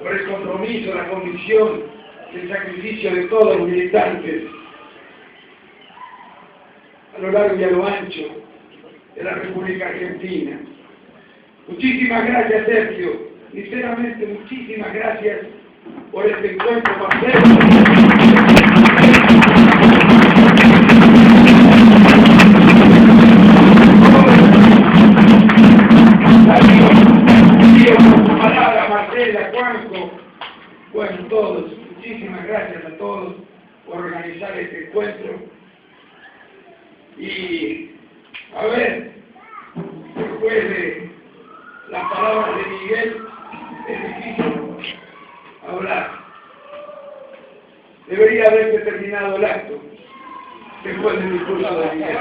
por el compromiso, la convicción, el sacrificio de todos los militantes a lo largo y a lo ancho de la República Argentina. Muchísimas gracias, Sergio. Sinceramente, muchísimas gracias por este encuentro, Marcelo. Palabra, Marcela, Juanjo, bueno, todos, muchísimas gracias a todos por organizar este encuentro. Y, a ver, después de las palabras de Miguel, es difícil hablar. Debería haberse terminado el acto después del discurso de Miguel.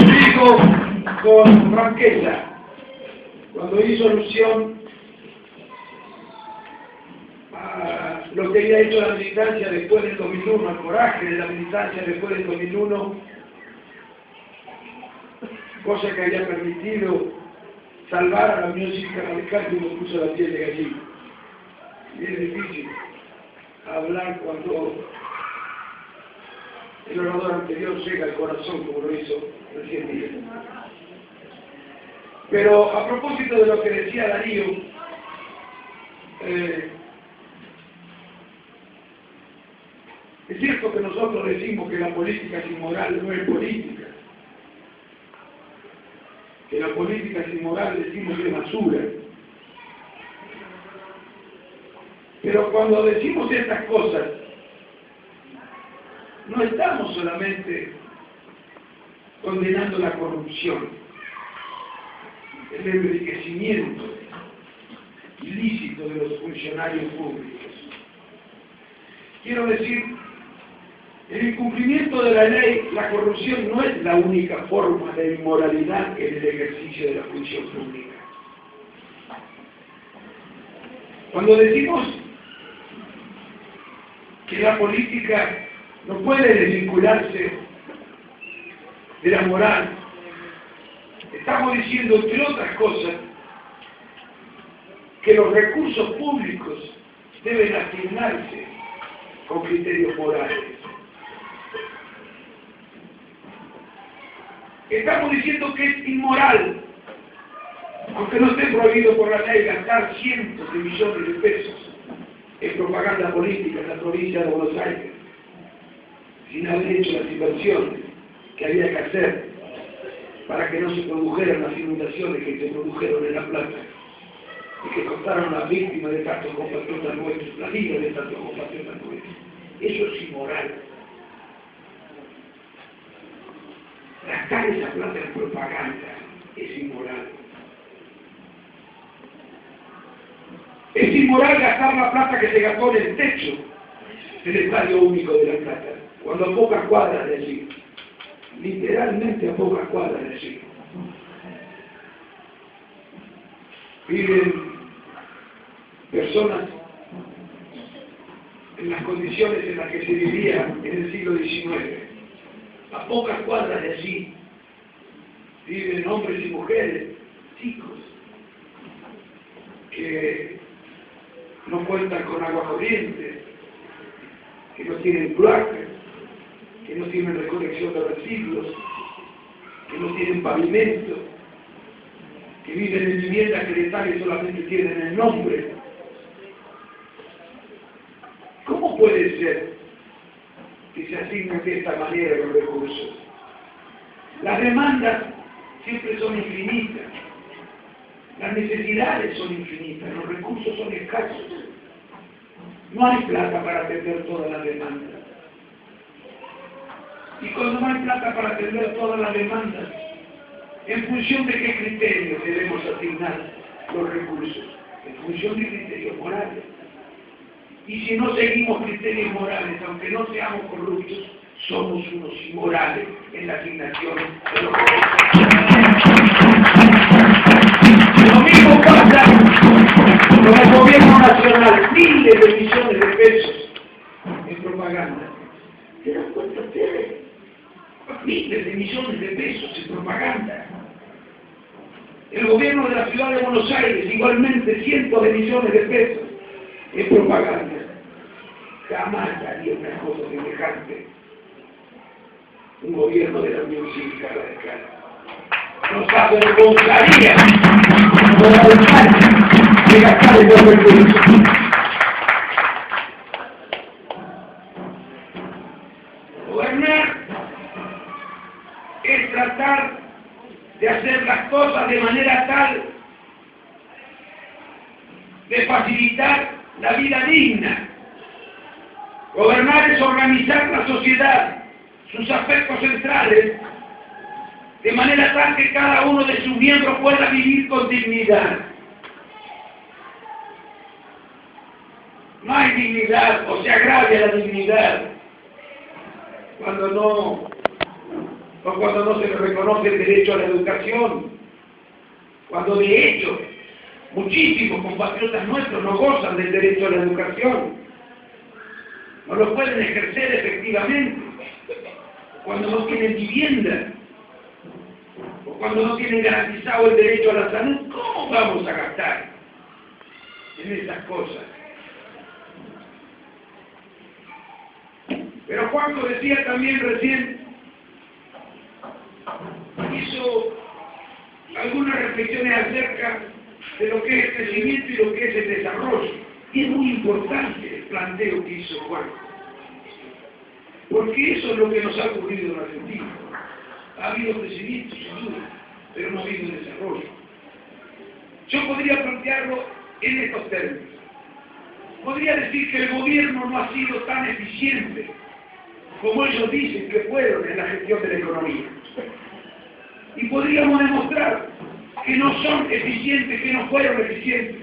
Digo con franqueza, cuando hizo alusión a lo que había hecho la militancia después del 2001, al coraje de la militancia después del 2001, cosa que había permitido salvar a la Unión Cívica Radical que nos puso la piel de gallina. Y es difícil hablar cuando el orador anterior llega al corazón, como lo hizo recién Miguel. Pero a propósito de lo que decía Darío, es cierto que nosotros decimos que la política sin moral no es política, que la política sin moral decimos que es basura. Pero cuando decimos estas cosas, no estamos solamente condenando la corrupción, el enriquecimiento ilícito de los funcionarios públicos. Quiero decir, el incumplimiento de la ley, la corrupción no es la única forma de inmoralidad en el ejercicio de la función pública. Cuando decimos que la política no puede desvincularse de la moral, estamos diciendo, entre otras cosas, que los recursos públicos deben asignarse con criterios morales. Estamos diciendo que es inmoral, aunque no esté prohibido por la ley, gastar cientos de millones de pesos en propaganda política en la provincia de Buenos Aires, sin haber hecho las inversiones que había que hacer para que no se produjeran las inundaciones que se produjeron en La Plata y que costaron a las víctimas de tantos compatriotas nuestros, la vida de tantos compatriotas nuestros. Eso es inmoral. Gastar esa plata en propaganda es inmoral. Es inmoral gastar la plata que se gastó en el techo del Estadio Único de La Plata, cuando a pocas cuadras de allí, literalmente a pocas cuadras de allí, viven personas en las condiciones en las que se vivía en el siglo XIX. A pocas cuadras de allí viven hombres y mujeres, chicos, que no cuentan con agua corriente, que no tienen cloacas, que no tienen recolección de residuos, que no tienen pavimento, que viven en viviendas que les dan y solamente tienen el nombre. ¿Cómo puede ser que se asignen de esta manera los recursos? Las demandas siempre son infinitas, las necesidades son infinitas, los recursos son escasos. No hay plata para atender todas las demandas. Y cuando no hay plata para atender todas las demandas, ¿en función de qué criterios debemos asignar los recursos? En función de criterios morales. Y si no seguimos criterios morales, aunque no seamos corruptos, somos unos inmorales en la asignación de los recursos. Lo mismo pasa con el gobierno nacional, miles de millones de pesos en propaganda. ¿Se dan cuenta ustedes? miles de millones de pesos en propaganda. El gobierno de la ciudad de Buenos Aires, igualmente cientos de millones de pesos en propaganda. Jamás haría una cosa semejante un gobierno de la Unión Cívica Radical. Nos avergonzaría por la desgracia de gastar el doble recurso. Gobernar es tratar de hacer las cosas de manera tal de facilitar la vida digna. Gobernar es organizar la sociedad, sus aspectos centrales, de manera tal que cada uno de sus miembros pueda vivir con dignidad. No hay dignidad, o se agravia la dignidad, cuando no se le reconoce el derecho a la educación, cuando de hecho muchísimos compatriotas nuestros no gozan del derecho a la educación, no lo pueden ejercer efectivamente, cuando no tienen vivienda, o cuando no tienen garantizado el derecho a la salud. ¿Cómo vamos a gastar en esas cosas? Pero Juanjo decía también recién, hizo algunas reflexiones acerca de lo que es el crecimiento y lo que es el desarrollo. Y es muy importante el planteo que hizo Juanjo, porque eso es lo que nos ha ocurrido en Argentina. Ha habido crecimiento, sin duda, pero no ha habido desarrollo. Yo podría plantearlo en estos términos. Podría decir que el gobierno no ha sido tan eficiente como ellos dicen que fueron en la gestión de la economía. Y podríamos demostrar que no son eficientes, que no fueron eficientes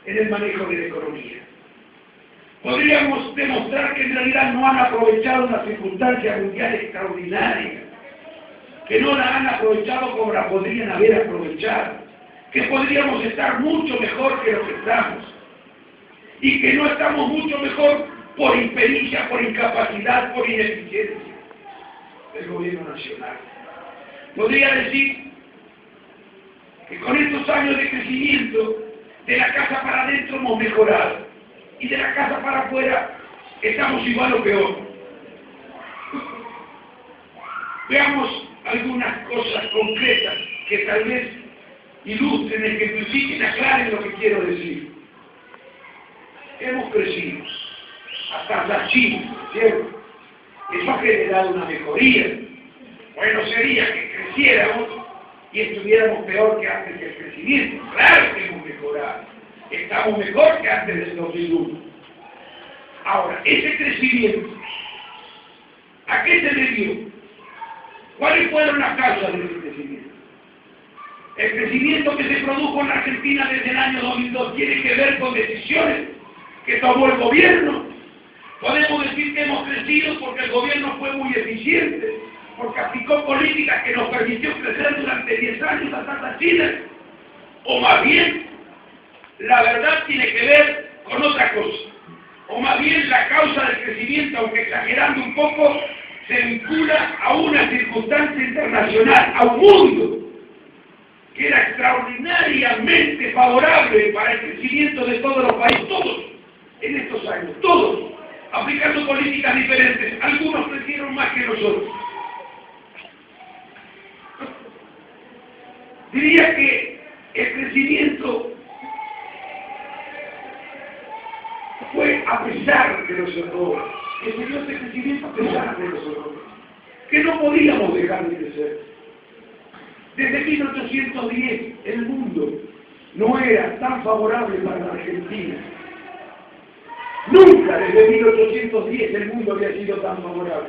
en el manejo de la economía. Podríamos demostrar que en realidad no han aprovechado una circunstancia mundial extraordinaria, que no la han aprovechado como la podrían haber aprovechado, que podríamos estar mucho mejor que lo que estamos, y que no estamos mucho mejor por impericia, por incapacidad, por ineficiencia del gobierno nacional. Podría decir que con estos años de crecimiento, de la casa para adentro hemos mejorado, y de la casa para afuera estamos igual o peor. Veamos algunas cosas concretas que tal vez ilustren, ejemplifiquen, aclaren lo que quiero decir. Hemos crecido hasta la China, ¿cierto? Eso ha generado una mejoría. Bueno sería que creciéramos y estuviéramos peor que antes del crecimiento. Claro que hemos mejorado. Estamos mejor que antes del 2001. Ahora, ese crecimiento, ¿a qué se debió? ¿Cuáles fueron las causas de ese crecimiento? El crecimiento que se produjo en la Argentina desde el año 2002 tiene que ver con decisiones que tomó el gobierno. Podemos decir que hemos crecido porque el gobierno fue muy eficiente, porque aplicó políticas que nos permitió crecer durante 10 años hasta la China. O más bien, la verdad tiene que ver con otra cosa. O más bien la causa del crecimiento, aunque exagerando un poco, se vincula a una circunstancia internacional, a un mundo que era extraordinariamente favorable para el crecimiento de todos los países, todos, en estos años, todos, aplicando políticas diferentes. Algunos crecieron más que nosotros. Diría que el crecimiento fue a pesar de los errores, que se dio ese crecimiento a pesar de los errores, que no podíamos dejar de crecer. Desde 1810 el mundo no era tan favorable para la Argentina. Nunca desde 1810 el mundo había sido tan favorable.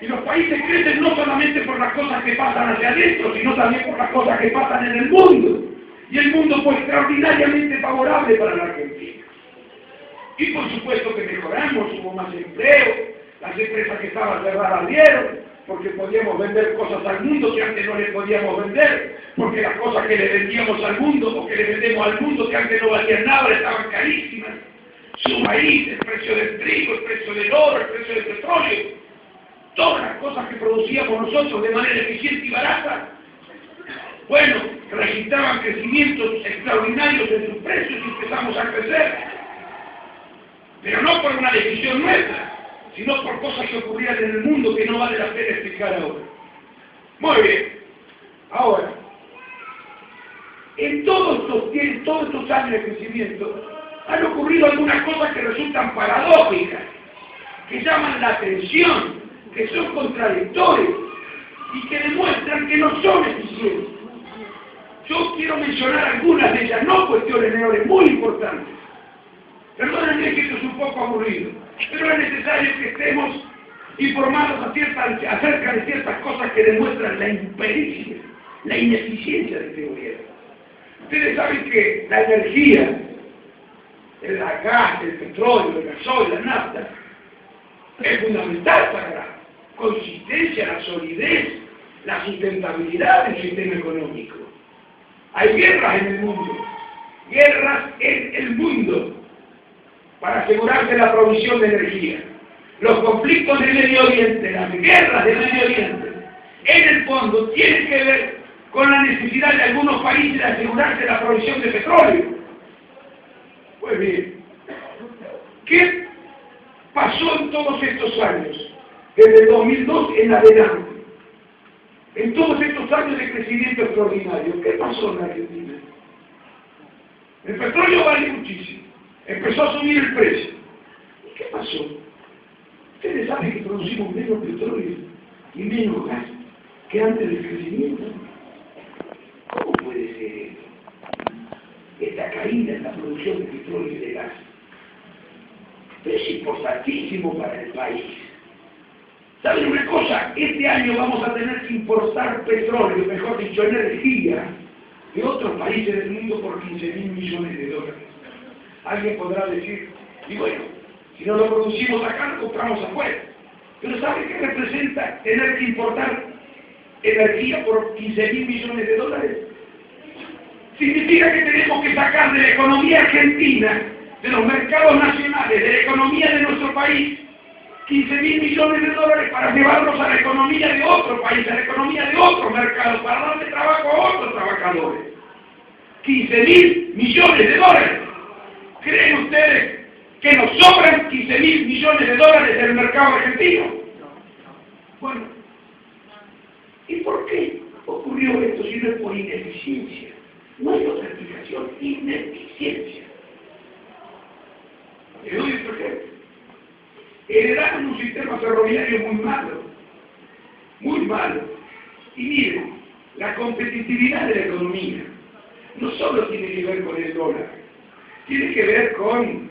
Y los países crecen no solamente por las cosas que pasan hacia adentro, sino también por las cosas que pasan en el mundo. Y el mundo fue extraordinariamente favorable para la Argentina. Y por supuesto que mejoramos, hubo más empleo, las empresas que estaban cerradas abrieron, porque podíamos vender cosas al mundo que antes no le podíamos vender, porque las cosas que le vendíamos al mundo o que le vendemos al mundo que antes no valían nada, estaban carísimas. Su maíz, el precio del trigo, el precio del oro, el precio del petróleo. todas las cosas que producíamos nosotros de manera eficiente y barata, bueno, registraban crecimientos extraordinarios en sus precios y empezamos a crecer. Pero no por una decisión nuestra, sino por cosas que ocurrían en el mundo que no vale la pena explicar ahora. Muy bien. Ahora, en todos estos años de crecimiento, han ocurrido algunas cosas que resultan paradójicas, que llaman la atención, que son contradictorias y que demuestran que no son eficientes. Yo quiero mencionar algunas de ellas, no cuestiones menores, muy importantes. Perdónenme que esto es un poco aburrido, pero es necesario que estemos informados acerca de ciertas cosas que demuestran la impericia, la ineficiencia de este gobierno. Ustedes saben que la energía, el gas, el petróleo, el gasoil, la nafta, es fundamental para la consistencia, la solidez, la sustentabilidad del sistema económico. Hay guerras en el mundo, para asegurarse la provisión de energía. Los conflictos del Medio Oriente, las guerras del Medio Oriente, en el fondo tienen que ver con la necesidad de algunos países de asegurarse la provisión de petróleo. Pues bien, ¿qué pasó en todos estos años? Desde el 2002 en adelante. En todos estos años de crecimiento extraordinario, ¿qué pasó en Argentina? El petróleo vale muchísimo. Empezó a subir el precio. ¿Y qué pasó? Ustedes saben que producimos menos petróleo y menos gas que antes del crecimiento. ¿Cómo puede ser esto? Esta caída en la producción de petróleo y de gas. Pero es importantísimo para el país. ¿Saben una cosa? Este año vamos a tener que importar petróleo, mejor dicho, energía, de otros países del mundo por 15.000 millones de dólares. Alguien podrá decir, y bueno, si no lo producimos acá, lo compramos afuera. Pero ¿saben qué representa tener que importar energía por 15.000 millones de dólares? Significa que tenemos que sacar de la economía argentina, de los mercados nacionales, de la economía de nuestro país, 15.000 millones de dólares para llevarlos a la economía de otro país, a la economía de otro mercado, para darle trabajo a otros trabajadores. 15.000 millones de dólares. ¿Creen ustedes que nos sobran 15.000 millones de dólares del mercado argentino? Bueno, ¿y por qué ocurrió esto si no es por ineficiencia? No hay otra explicación, ineficiencia. Le doy otro ejemplo. Heredaron un sistema ferroviario muy malo. Y miren, la competitividad de la economía no solo tiene que ver con el dólar, tiene que ver con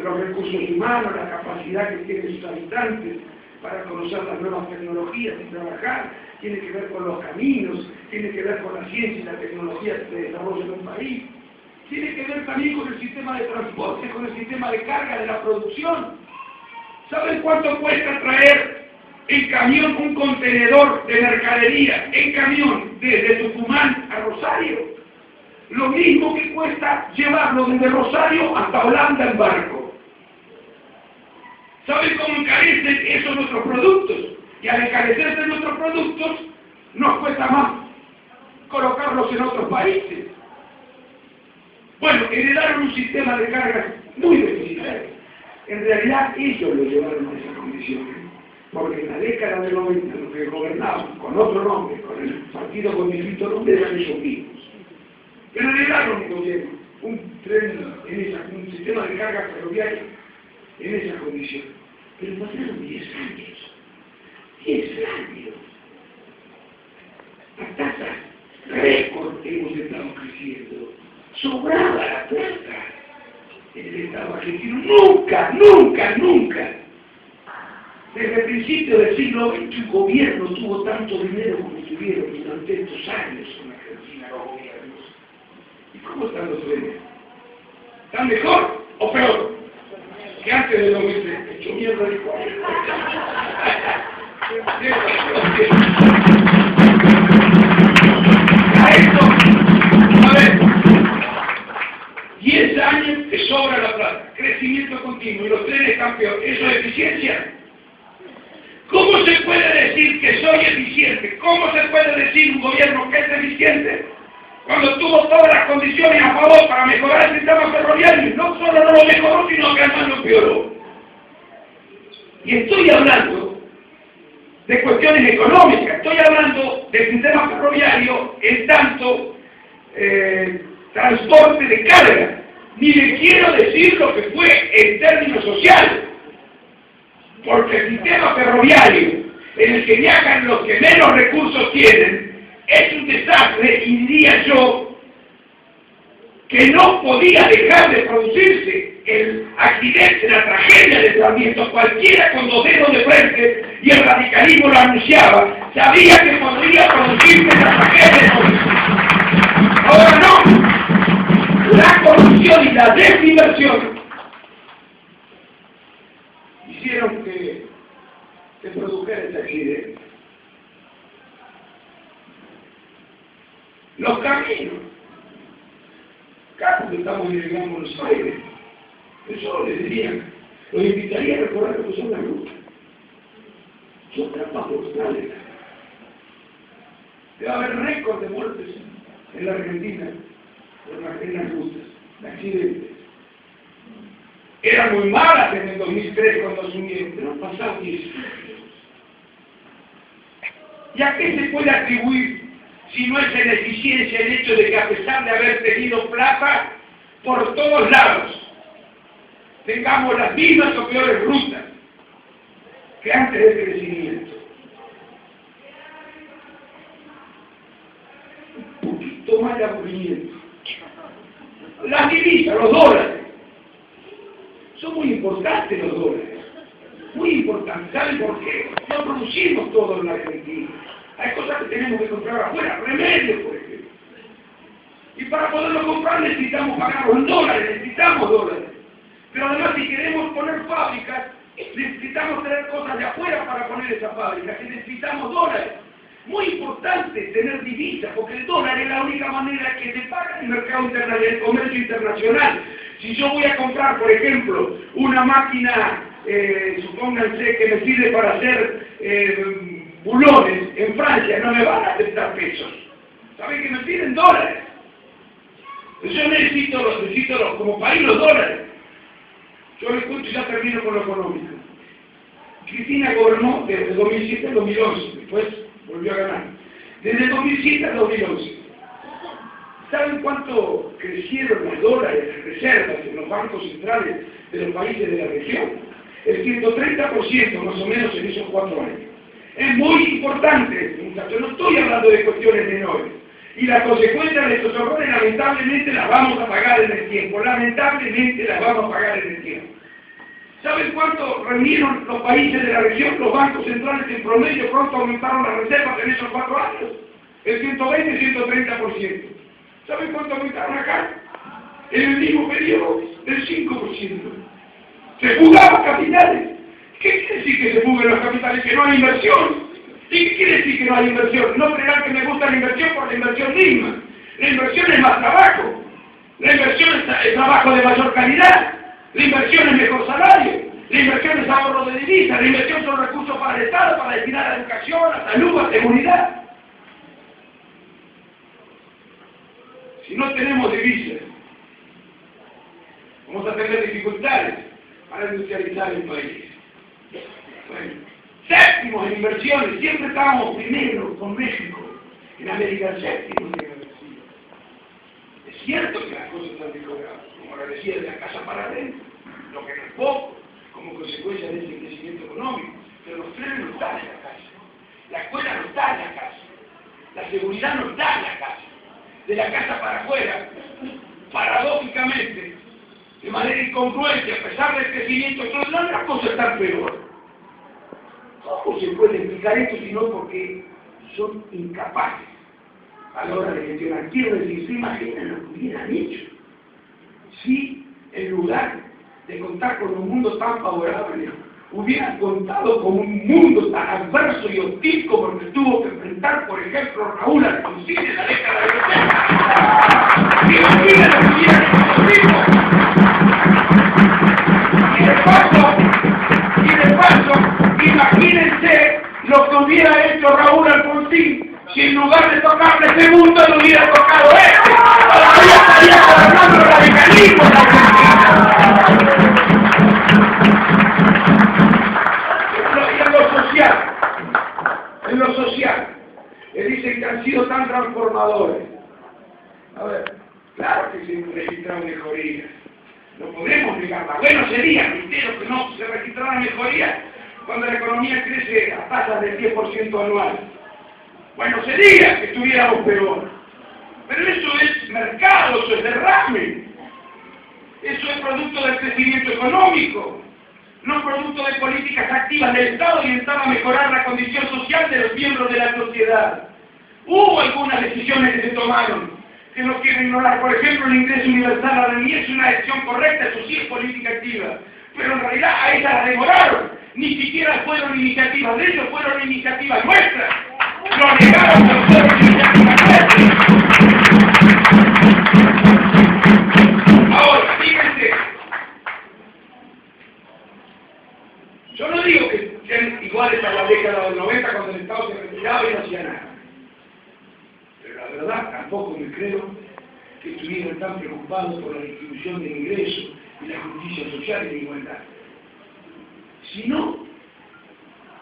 los recursos humanos, la capacidad que tienen sus habitantes para conocer las nuevas tecnologías y trabajar, tiene que ver con los caminos, tiene que ver con la ciencia y la tecnología que se desarrolla en un país, tiene que ver también con el sistema de transporte, con el sistema de carga de la producción. ¿Saben cuánto cuesta traer en camión un contenedor de mercadería, en camión, desde Tucumán a Rosario? Lo mismo que cuesta llevarlo desde Rosario hasta Holanda en barco. ¿Saben cómo encarecen esos nuestros productos? Y al encarecerse nuestros productos, nos cuesta más colocarlos en otros países. Bueno, heredaron un sistema de cargas muy deficitario. En realidad ellos lo llevaron a esa condición, porque en la década de 90 los que gobernaban con otro nombre, con el partido con distinto nombre, eran ellos mismos. Pero heredaron el gobierno un sistema de carga ferroviaria en esa condición. Pero pasaron 10 años. 10 años. A tasas récord hemos estado creciendo. Sobraba la plata en el Estado argentino. Nunca. Desde el principio del siglo XX un gobierno tuvo tanto dinero como tuvieron durante estos años en Argentina los gobiernos. ¿Y cómo están los trenes? ¿Están mejor o peor que antes del 2003? Hecho mierda de cuál. A esto, a ver, 10 años te sobra la plata, crecimiento continuo y los trenes están peor. ¿Eso es eficiencia? eficiente. ¿Cómo se puede decir un gobierno que es eficiente cuando tuvo todas las condiciones a favor para mejorar el sistema ferroviario? No solo no lo mejoró, sino que además lo empeoró. Y estoy hablando de cuestiones económicas, estoy hablando del sistema ferroviario en tanto transporte de carga. Ni le quiero decir lo que fue en términos sociales, porque el sistema ferroviario en el que viajan los que menos recursos tienen es un desastre, y diría yo que no podía dejar de producirse el accidente, la tragedia de Sarmiento. Cualquiera con 2 dedos de frente, y el radicalismo lo anunciaba, sabía que podría producirse la tragedia. Ahora no. La corrupción y la desinversión hicieron que se produjera ese accidente. Los caminos, acá porque estamos en el Gran Buenos Aires, eso les diría, los invitaría a recordar lo que son las rutas. Son trampas mortales. Debe haber récord de muertes en la Argentina en las rutas, de accidentes. Eran muy malas en el 2003 cuando asumieron, pero han pasado 10 años. ¿Y a qué se puede atribuir, si no es en eficiencia, el hecho de que a pesar de haber tenido plata por todos lados, tengamos las mismas o peores rutas que antes del crecimiento? Un poquito más de aburrimiento. Las divisas, los dólares, son muy importantes los dólares, muy importantes. ¿Saben por qué? No producimos todo en la Argentina. Hay cosas que tenemos que comprar afuera, remedios, por ejemplo. Y para poderlo comprar necesitamos pagarlo en dólares, necesitamos dólares. Pero además, si queremos poner fábricas, necesitamos traer cosas de afuera para poner esas fábricas, y necesitamos dólares. Muy importante tener divisas, porque el dólar es la única manera que se paga en el mercado internacional, el comercio internacional. Si yo voy a comprar, por ejemplo, una máquina, supónganse que me sirve para hacer bulones en Francia, no me van a aceptar pesos. ¿Saben que me piden dólares? Yo necesito como país los dólares. Yo les cuento y ya termino con lo económico. Cristina gobernó desde 2007 al 2011, después volvió a ganar. Desde 2007 al 2011. ¿Saben cuánto crecieron los dólares, las reservas en los bancos centrales de los países de la región? El 130% más o menos en esos 4 años. Es muy importante, muchachos, no estoy hablando de cuestiones menores. Y las consecuencias de estos errores lamentablemente las vamos a pagar en el tiempo. Lamentablemente las vamos a pagar en el tiempo. ¿Saben cuánto reunieron los países de la región, los bancos centrales en promedio? ¿Cuánto aumentaron las reservas en esos 4 años? El 120 y 130%. ¿Saben cuánto aumentaron acá? En el mismo periodo, del 5%. Se fugaban capitales. ¿Qué quiere decir que se fuguen los capitales? Que no hay inversión. ¿Y qué quiere decir que no hay inversión? No crean que me gusta la inversión por la inversión misma. La inversión es más trabajo. La inversión es trabajo de mayor calidad. La inversión es mejor salario. La inversión es ahorro de divisas. La inversión son recursos para el Estado, para destinar a la educación, a la salud, a la seguridad. Si no tenemos divisas, vamos a tener dificultades para industrializar el país. Bueno, séptimos en inversiones, siempre estábamos primero con México, en América séptimos en inversiones. Es cierto que las cosas han mejorado, como lo decía, de la casa para adentro, lo que no es poco, como consecuencia de ese crecimiento económico, pero los trenes no están en la casa, la escuela no está en la casa, la seguridad no está en la casa, de la casa para afuera, paradójicamente, de manera incongruente, a pesar del crecimiento, entonces no las cosas están peor. ¿Cómo se puede explicar esto si no porque son incapaces a la hora de gestionar? Quiero decir, ¿se imaginan lo que hubieran hecho si en lugar de contar con un mundo tan favorable, hubieran contado con un mundo tan adverso y hostil como el que tuvo que enfrentar, por ejemplo, Raúl Alfonsín en la década de los 80? Imaginen lo que hubieran hecho. Y de paso, imagínense lo que hubiera hecho Raúl Alfonsín Agustín si en lugar de tocarle ese mundo le hubiera tocado este? Todavía estaría gobernando el radicalismo en la Argentina. Y en lo social, le dicen que han sido tan transformadores. A ver, claro que se registraron mejorías. No podemos negarla. Bueno sería, reitero, que no se registraran mejorías cuando la economía crece a tasas del 10% anual. Bueno sería que estuviéramos peor. Pero eso es mercado, eso es derrame. Eso es producto del crecimiento económico, no producto de políticas activas del Estado orientadas a mejorar la condición social de los miembros de la sociedad. Hubo algunas decisiones que se tomaron, que no quiero ignorar. Por ejemplo, el ingreso universal a la niñez es una decisión correcta, eso sí es política activa. Pero en realidad a esa la demoraron. Ni siquiera fueron iniciativas de ellos, fueron iniciativas nuestras. Lo negaron, pero fueron iniciativas nuestras. Ahora, fíjense. Yo no digo que sean iguales a la década del 90 cuando el Estado se retiraba y no hacía nada. Pero la verdad, tampoco me creo que estuvieran tan preocupados por la distribución de ingresos y la justicia social y la igualdad. Si no,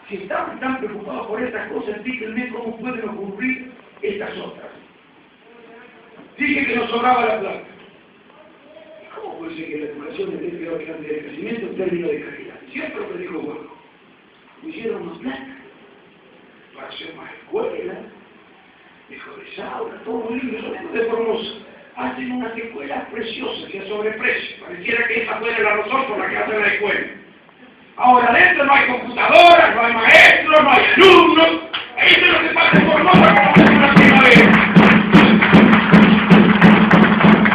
si estaban tan preocupados por estas cosas, explíquenme cómo pueden ocurrir estas otras. Dije que nos sobraba la plata. ¿Cómo puede ser que la educación esté peor que antes del crecimiento en términos de calidad? Siempre lo que dijo bueno, pusieron más plata para hacer más escuelas, mejores aulas, todo muy lindo. Eso mismo de Formosa. Hacen unas escuelas preciosas y a sobreprecio. Pareciera que esa fuera la razón por la que hacen la escuela. Ahora adentro no hay computadoras, no hay maestros, no hay alumnos. Eso es lo que pasa en Formosa como una primavera.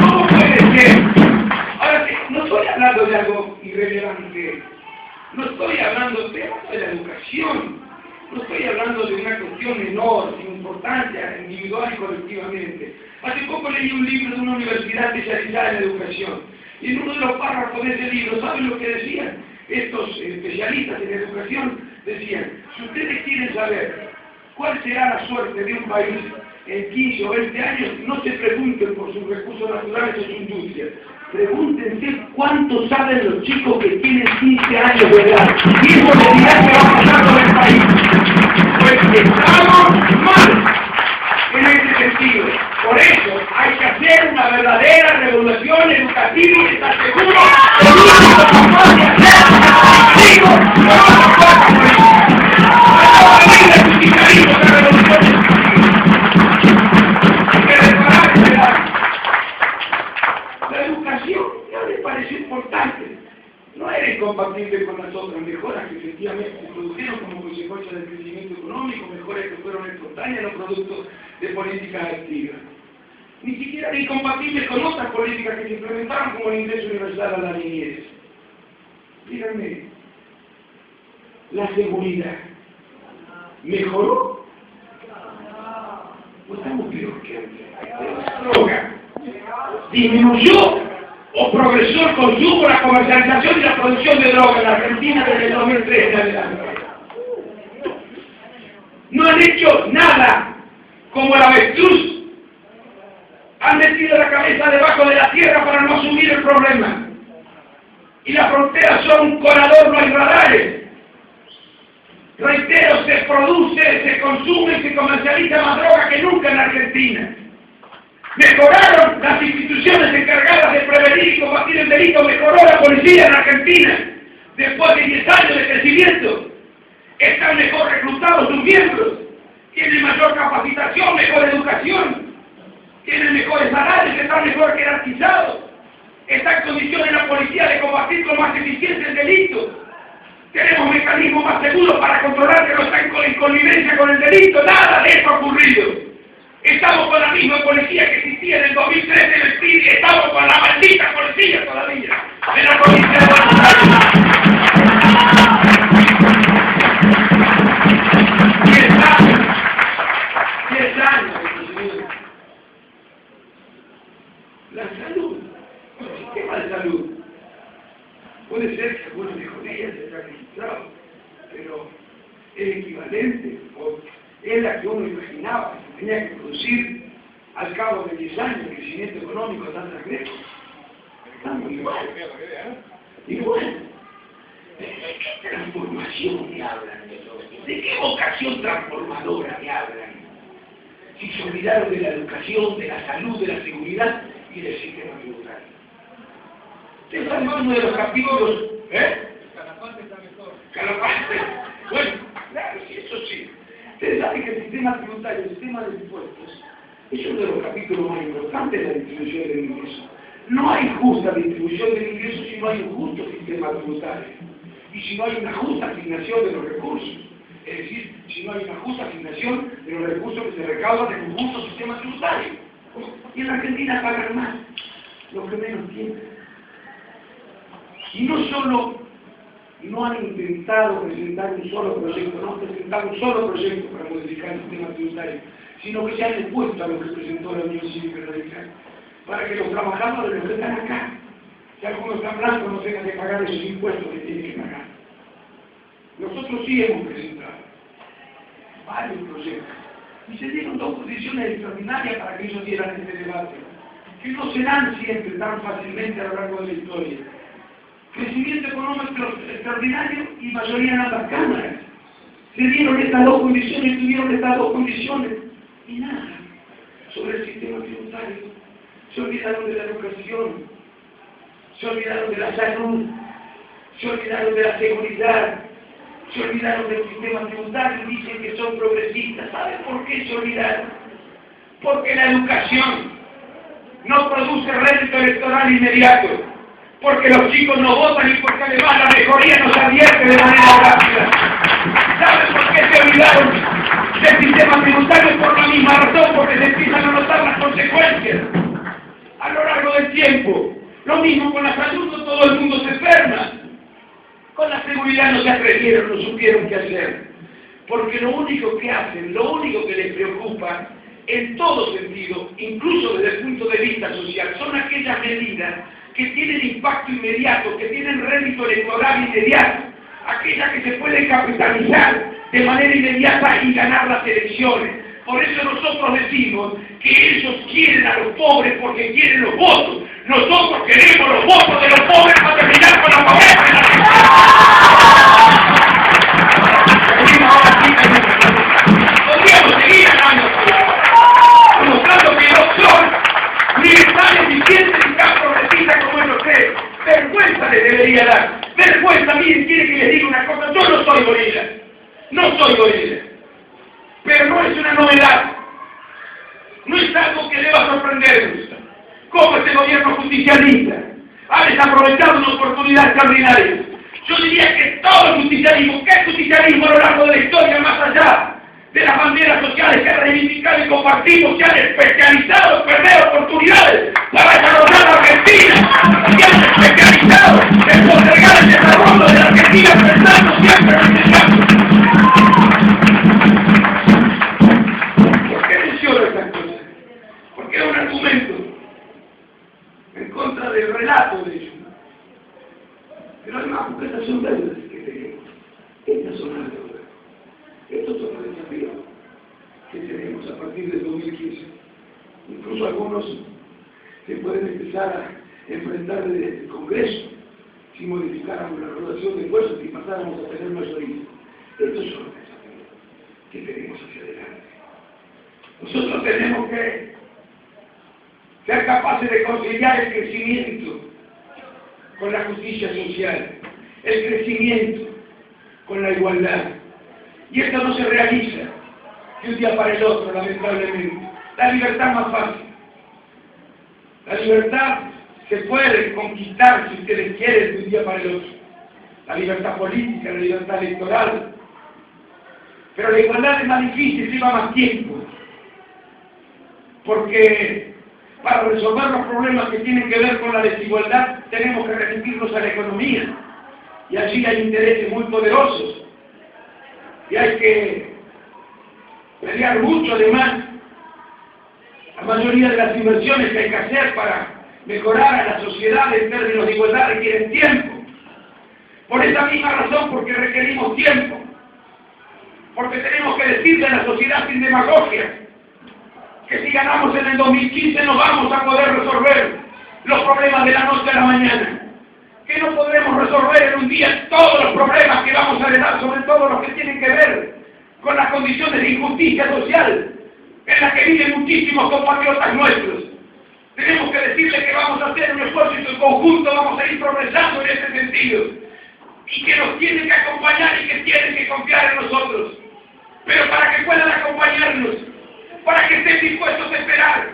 ¿Cómo puede ser? Ahora, no estoy hablando de algo irrelevante. No estoy hablando de la educación. No estoy hablando de una cuestión menor, sin importancia, individual y colectivamente. Hace poco leí un libro de una universidad especializada en educación. Y en uno de los párrafos de ese libro, ¿saben lo que decían? Estos especialistas en educación decían, si ustedes quieren saber cuál será la suerte de un país en 15 o 20 años, no se pregunten por sus recursos naturales o su industria. Pregúntense cuánto saben los chicos que tienen 15 años de edad. Y eso les dirá que va a pasar con el país. Pues estamos mal en este sentido. Por eso hay que hacer una verdadera revolución educativa y estar seguro que el único que puede hacer es la revolución educativa. La educación ya me pareció importante. No era incompatible con las otras mejoras que efectivamente se produjeron como consecuencia del crecimiento económico, mejoras que fueron espontáneas, no producto de políticas activas. Ni siquiera era incompatible con otras políticas que se implementaron como el ingreso universal a la niñez. Díganme, ¿la seguridad mejoró? ¿O estamos peor que antes? ¿La droga disminuyó o progresó el consumo, la comercialización y la producción de droga en la Argentina desde el 2003 en adelante? No han hecho nada, como el avestruz. Han metido la cabeza debajo de la tierra para no asumir el problema. Y las fronteras son un colador, no hay radares. Reitero, se produce, se consume y se comercializa más droga que nunca en la Argentina. Mejoraron las instituciones encargadas de prevenir y combatir el delito, mejoró la policía en Argentina. Después de 10 años de crecimiento, están mejor reclutados sus miembros, tienen mayor capacitación, mejor educación, tienen mejores salarios, están mejor jerarquizados, está en condiciones la policía de combatir con más eficiencia el delito. Tenemos mecanismos más seguros para controlar que no están en connivencia con el delito. Nada de eso ha ocurrido. Estamos con la misma policía que existía en el 2013 en el PRI, estamos con la maldita policía todavía en la provincia de Buenos Aires. 10 años. La salud, el sistema de salud. Puede ser que algunas mejorías se hayan registrado, pero es equivalente o es la que uno imaginaba, que tenía que producir al cabo de 10 años el crecimiento económico tan agresivo. Estamos igual. Igual. ¿De qué transformación me hablan? ¿De qué vocación transformadora me hablan? Si se olvidaron de la educación, de la salud, de la seguridad y del sistema tributario. Ustedes saben uno de los capítulos, Calafate está mejor. Calafate. Bueno, claro, sí, eso sí. Ustedes saben que el sistema tributario, el sistema de impuestos, es uno de los capítulos más importantes de la distribución del ingreso. No hay justa distribución del ingreso si no hay un justo sistema tributario y si no hay una justa asignación de los recursos. Es decir, si no hay una justa asignación de los recursos que se recaudan en un justo sistema tributario. Y en la Argentina pagan más los que menos tienen. Y no solo no han intentado presentar un solo proyecto, no han presentado un solo proyecto para modificar el sistema tributario, sino que se han opuesto a lo que presentó la Unión Cívica Radical, para que los trabajadores, los que están acá, que algunos están blancos, no tengan que pagar esos impuestos que tienen que pagar. Nosotros sí hemos presentado varios proyectos, y se dieron dos posiciones extraordinarias para que ellos dieran este debate, que no se dan siempre tan fácilmente a lo largo de la historia. Crecimiento económico extraordinario y mayoría en ambas cámaras. Se dieron estas dos condiciones, tuvieron estas dos condiciones, y nada sobre el sistema tributario. Se olvidaron de la educación, se olvidaron de la salud, se olvidaron de la seguridad, se olvidaron del sistema tributario y dicen que son progresistas. ¿Saben por qué se olvidaron? Porque la educación no produce rédito electoral inmediato, porque los chicos no votan y porque además la mejoría no se advierte de manera rápida. ¿Saben por qué se olvidaron del sistema tributario? Por la misma razón, porque se empiezan a notar las consecuencias a lo largo del tiempo. Lo mismo con la salud, no todo el mundo se enferma. Con la seguridad no se atrevieron, no supieron qué hacer. Porque lo único que hacen, lo único que les preocupa, en todo sentido, incluso desde el punto de vista social, son aquellas medidas que tienen impacto inmediato, que tienen rédito electoral inmediato, aquellas que se pueden capitalizar de manera inmediata y ganar las elecciones. Por eso nosotros decimos que ellos quieren a los pobres porque quieren los votos. Nosotros queremos los votos de los pobres para terminar con la pobreza en la Argentina. Podríamos seguir hablando, demostrando que no son libertarios vigentes y tan progresistas como ellos creen. Vergüenza les debería dar. Vergüenza, miren, quiere que les diga una cosa. Yo no soy gorila. No soy gorila. Pero no es una novedad. No es algo que deba sorprendernos. Como este gobierno justicialista ha desaprovechado una oportunidad extraordinaria. Yo diría que todo el justicialismo, ¿qué justicialismo a lo largo de la historia, más allá de las banderas sociales que han reivindicado y compartimos, que han especializado en perder oportunidades para desarrollar la Argentina, que han especializado en postergar el desarrollo de la Argentina pensando siempre en el campo? ¿Por qué menciono estas cosas? Porque es un argumento en contra del relato de ellos. Pero además, porque estas son deudas que tenemos. Estas son las deudas. Estos son los desafíos que tenemos a partir del 2015. Incluso algunos se pueden empezar a enfrentar desde el Congreso si modificáramos la relación de fuerzas y pasáramos a tener mayoría. Estos son los desafíos que tenemos hacia adelante. Nosotros tenemos que ser capaces de conciliar el crecimiento con la justicia social, el crecimiento con la igualdad. Y esto no se realiza de un día para el otro, lamentablemente. La libertad más fácil. La libertad se puede conquistar, si ustedes quieren, de un día para el otro. La libertad política, la libertad electoral. Pero la igualdad es más difícil, lleva más tiempo. Porque para resolver los problemas que tienen que ver con la desigualdad, tenemos que remitirnos a la economía. Y allí hay intereses muy poderosos. Y hay que pelear mucho, además. La mayoría de las inversiones que hay que hacer para mejorar a la sociedad en términos de igualdad requieren tiempo. Por esa misma razón, porque requerimos tiempo. Porque tenemos que decirle a la sociedad sin demagogia que si ganamos en el 2015 no vamos a poder resolver los problemas de la noche a la mañana. Que no podremos resolver en un día todos los problemas que vamos a heredar, sobre todo los que tienen que ver con las condiciones de injusticia social en las que viven muchísimos compatriotas nuestros. Tenemos que decirle que vamos a hacer un esfuerzo en conjunto, vamos a ir progresando en ese sentido, y que nos tienen que acompañar y que tienen que confiar en nosotros. Pero para que puedan acompañarnos, para que estén dispuestos a esperar,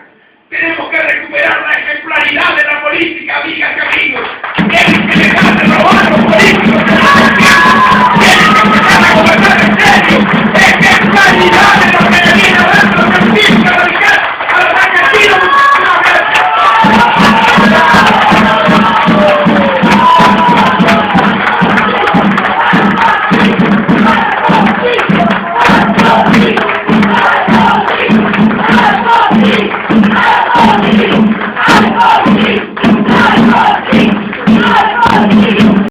tenemos que recuperar la ejemplaridad de la política, amigas y amigos. Tienen que dejar de robar a los políticos, tienen que empezar a gobernar en serio. Ejemplaridad de lo que viene a ver los artistas radicales a los argentinos. I'm